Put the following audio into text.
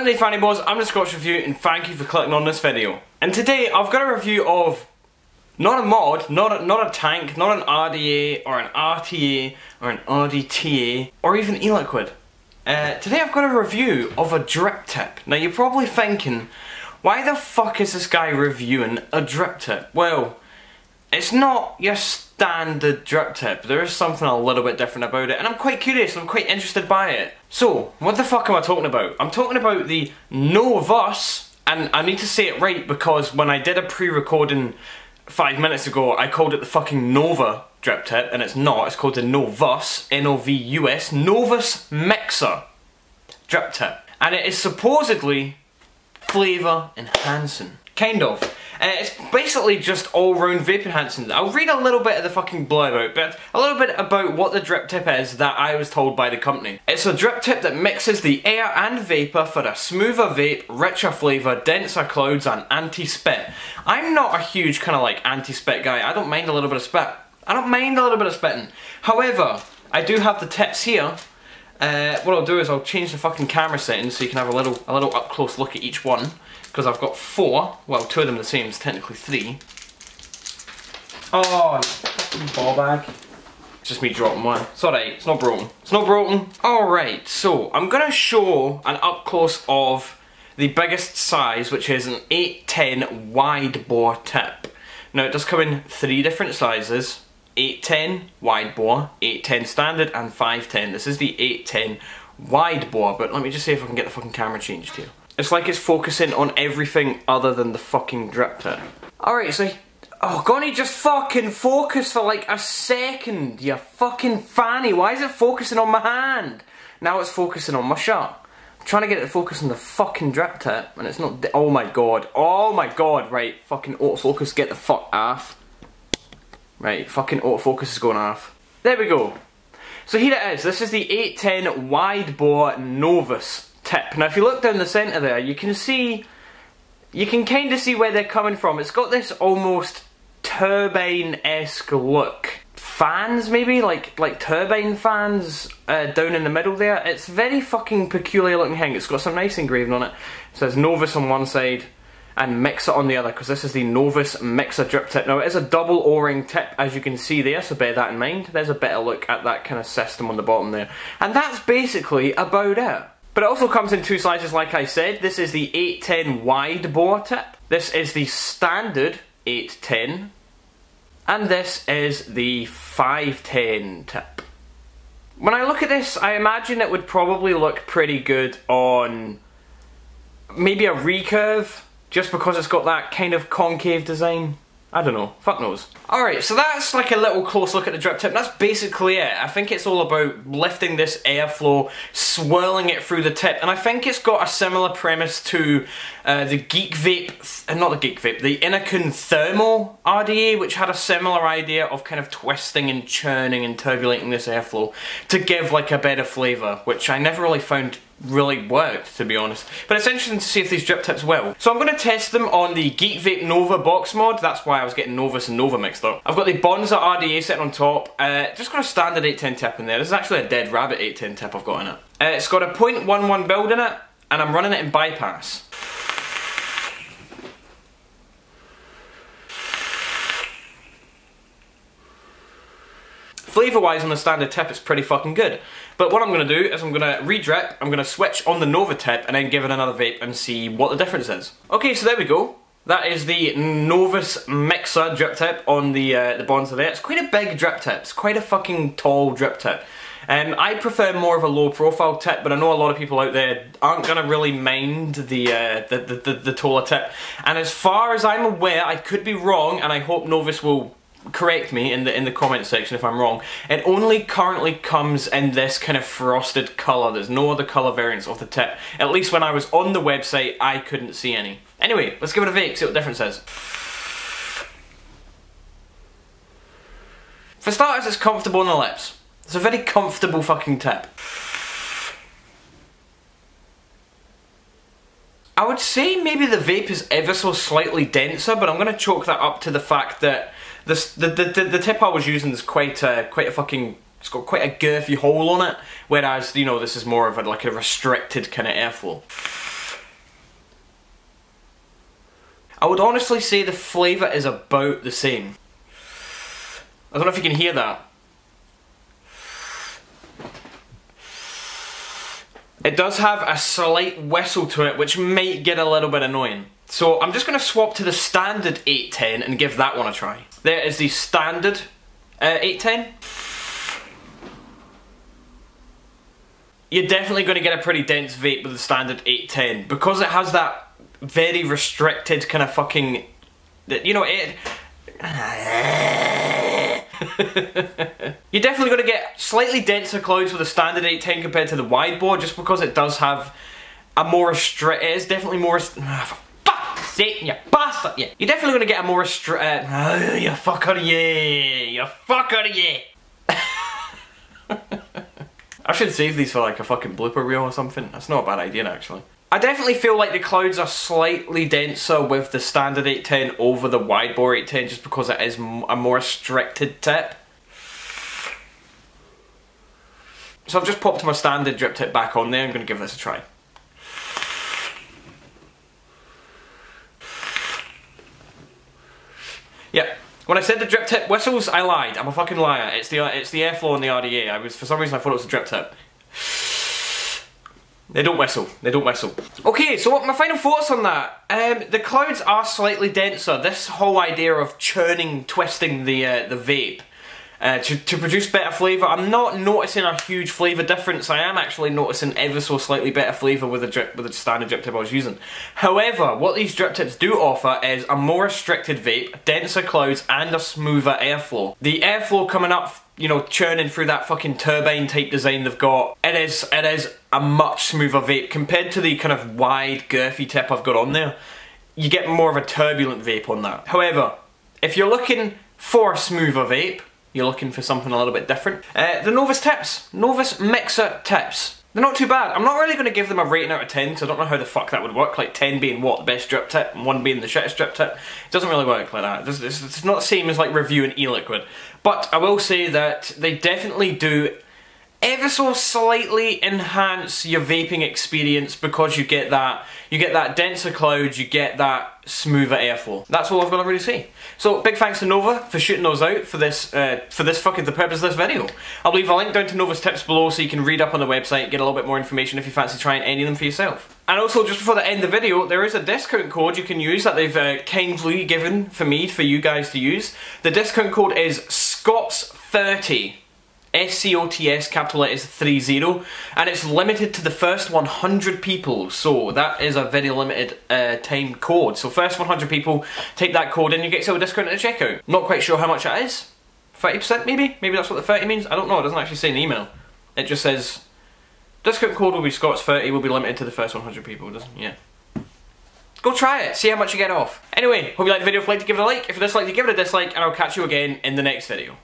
G'day Fanny Boys, I'm the Scotch Review and thank you for clicking on this video. And today I've got a review of not a mod, not a tank, not an RDA or an RTA or an RDTA or even e-liquid. Today I've got a review of a drip tip. Now you're probably thinking, why the fuck is this guy reviewing a drip tip? Well, it's not your standard drip tip. There is something a little bit different about it and I'm quite curious and I'm quite interested by it. So, what the fuck am I talking about? I'm talking about the Novus, and I need to say it right because when I did a pre-recording 5 minutes ago, I called it the fucking Nova drip tip, and it's not. It's called the Novus, N-O-V-U-S, Novus Mixer drip tip. And it is supposedly flavour enhancing. Kind of. It's basically just all-round vape enhancing. I'll read a little bit of the fucking blurb out, but a little bit about what the drip tip is that I was told by the company. It's a drip tip that mixes the air and vapour for a smoother vape, richer flavour, denser clouds and anti-spit. I'm not a huge kind of like anti-spit guy. I don't mind a little bit of spit. I don't mind a little bit of spitting. However, I do have the tips here. What I'll do is I'll change the fucking camera settings so you can have a little up close look at each one. Because I've got 4, well 2 of them the same, it's technically 3. Oh, fucking ball bag. It's just me dropping one. It's alright, it's not broken. It's not broken. Alright, so I'm going to show an up close of the biggest size, which is an 810 wide bore tip. Now it does come in 3 different sizes. 810 wide bore, 810 standard and 510. This is the 810 wide bore, but let me just see if I can get the fucking camera changed here. It's like it's focusing on everything other than the fucking drip tip. Alright, so... Oh, Gonny, just fucking focus for like a second, you fucking fanny. Why is it focusing on my hand? Now it's focusing on my shirt. I'm trying to get it to focus on the fucking drip tip, and it's not... Oh my god. Oh my god. Right, fucking autofocus, get the fuck off. Right, fucking autofocus is going off. There we go. So here it is. This is the 810 wide bore Novus tip. Now if you look down the centre there, you can kind of see where they're coming from. It's got this almost turbine-esque look. Fans maybe? Like turbine fans down in the middle there. It's very fucking peculiar looking thing. It's got some nice engraving on it. It says Novus on one side and Mixer on the other, because this is the Novus Mixer drip tip. Now it is a double O-ring tip, as you can see there, so bear that in mind. There's a better look at that kind of system on the bottom there. And that's basically about it. But it also comes in 2 sizes, like I said. This is the 810 wide bore tip. This is the standard 810. And this is the 510 tip. When I look at this, I imagine it would probably look pretty good on maybe a recurve, just because it's got that kind of concave design. I don't know, fuck knows. Alright, so that's like a little close look at the drip tip. That's basically it. I think it's all about lifting this airflow, swirling it through the tip, and I think it's got a similar premise to the Geek Vape, not the Geek Vape, the Innokin Thermo RDA, which had a similar idea of kind of twisting and churning and turbulating this airflow to give like a better flavour, which I never really found really worked, to be honest. But it's interesting to see if these drip tips will. So I'm going to test them on the Geek Vape Nova box mod. That's why I was getting Novus and Nova mixed up. I've got the Bonza RDA set on top. Just got a standard 810 tip in there. This is actually a Dead Rabbit 810 tip I've got in it. It's got a 0.11 build in it, and I'm running it in bypass. Flavour wise on the standard tip, it's pretty fucking good. But what I'm going to do is I'm going to re-drip, I'm going to switch on the Nova tip and then give it another vape and see what the difference is. Okay, so there we go. That is the Novus Mixer drip tip on the Bonza there. It's quite a big drip tip. It's quite a fucking tall drip tip. I prefer more of a low profile tip, but I know a lot of people out there aren't going to really mind the taller tip. And as far as I'm aware, I could be wrong, and I hope Novus will correct me in the comment section if I'm wrong. It only currently comes in this kind of frosted colour. There's no other colour variants of the tip. At least when I was on the website, I couldn't see any. Anyway, let's give it a vape, see what the difference is. For starters, it's comfortable on the lips. It's a very comfortable fucking tip. I would say maybe the vape is ever so slightly denser, but I'm going to chalk that up to the fact that the tip I was using is quite a fucking... It's got quite a girthy hole on it, whereas, you know, this is more of like a restricted kind of airflow. I would honestly say the flavour is about the same. I don't know if you can hear that. It does have a slight whistle to it, which might get a little bit annoying. So I'm just going to swap to the standard 810 and give that one a try. There is the standard 810. You're definitely going to get a pretty dense vape with the standard 810 because it has that very restricted kind of fucking, you know, it. You're definitely going to get slightly denser clouds with the standard 810 compared to the wide bore, just because it does have a more restricted. It is definitely more. Fuck's sake, you bastard! Yeah, you're definitely going to get a more restricted. You fucker, yeah, you fucker, yeah. I should save these for like a fucking blooper reel or something. That's not a bad idea, actually. I definitely feel like the clouds are slightly denser with the standard 810 over the wide bore 810, just because it is a more restricted tip. So I've just popped my standard drip tip back on there. I'm going to give this a try. Yep. When I said the drip tip whistles, I lied. I'm a fucking liar. It's the airflow and the RDA. For some reason I thought it was a drip tip. They don't whistle. They don't whistle. Okay, so what my final thoughts on that? The clouds are slightly denser. This whole idea of churning, twisting the vape to produce better flavour. I'm not noticing a huge flavour difference. I am actually noticing ever so slightly better flavour with the standard drip tip I was using. However, what these drip tips do offer is a more restricted vape, denser clouds, and a smoother airflow. The airflow coming up, you know, churning through that fucking turbine type design they've got, it is a much smoother vape compared to the kind of wide, girthy tip I've got on there. You get more of a turbulent vape on that. However, if you're looking for a smoother vape, you're looking for something a little bit different, the Novus tips, Novus Mixer tips. They're not too bad. I'm not really going to give them a rating out of 10, because I don't know how the fuck that would work, like 10 being what, the best drip tip, and 1 being the shittest drip tip. It doesn't really work like that. It's not the same as like reviewing e-liquid. But I will say that they definitely do ever so slightly enhance your vaping experience, because you get that denser cloud, you get that smoother airflow. That's all I've got to really say. So big thanks to Nova for shooting those out for the purpose of this video. I'll leave a link down to Nova's tips below so you can read up on the website, get a little bit more information if you fancy trying any of them for yourself. And also, just before the end of the video, there is a discount code you can use that they've kindly given for you guys to use. The discount code is SCOTS30. SCOTS, capital letters 30, and it's limited to the first 100 people, so that is a very limited time code. So first 100 people, take that code and you get yourself a discount at the checkout. Not quite sure how much that is. 30% maybe? Maybe that's what the 30 means? I don't know, it doesn't actually say in the email. It just says, discount code will be SCOTS30, will be limited to the first 100 people, doesn't it? Yeah. Go try it, see how much you get off. Anyway, hope you liked the video. If you liked, give it a like. If you disliked, give it a dislike, and I'll catch you again in the next video.